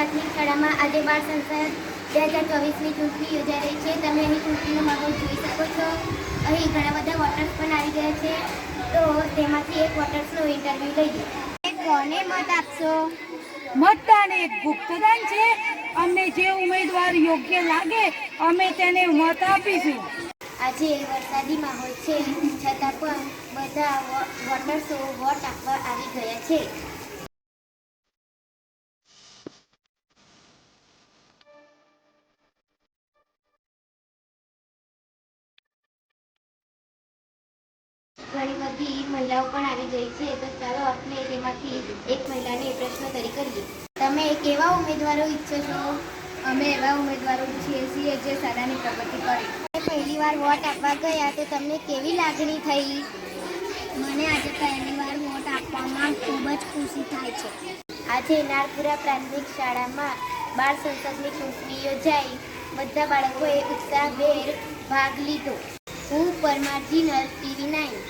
પ્રાથમિક શાળામાં આજે બાળ સંસદ 2024ની ચૂંટણી યોજાઈ રહી છે। તમે અહીં ચૂંટણીનો માહોલ જોઈ શકો છો। અહીં ઘણા બધા વોટર્સ પણ આવી ગયા છે, તો તેમાંથી એક વોટર્સનો ઇન્ટરવ્યૂ લઈએ। કોને મત આપશો? મતદાન એક ગુપ્તદાન છે। અમને જે ઉમેદવાર યોગ્ય લાગે અમે તેને મત આપીશું। આજે વરસાદી માહોલ છે, છતાં પણ બધા વોટર્સો વોટ આપવા આવી ગયા છે। ઘણી બધી મહિલાઓ પણ આવી ગઈ છે, તો ચાલો આપણે તેમાંથી એક મહિલાને પ્રશ્નોત્તરી કરીએ। તમે કેવા ઉમેદવારો ઈચ્છો છો? અમે એવા ઉમેદવારો ઈચ્છીએ છીએ જે શાળાની પ્રગતિ કરે। પહેલી વાર વોટ આપવા ગયા તો તમને કેવી લાગણી થઈ? મને આજે પહેલી વાર વોટ આપવામાં ખૂબ જ ખુશી થાય છે। આજે નારપુરા પ્રાથમિક શાળામાં બાળ સંસદની ચૂંટણી યોજાઈ। બધા બાળકોએ ઉત્સાહભેર ભાગ લીધો। હું પરમાર જીનલ, TV9।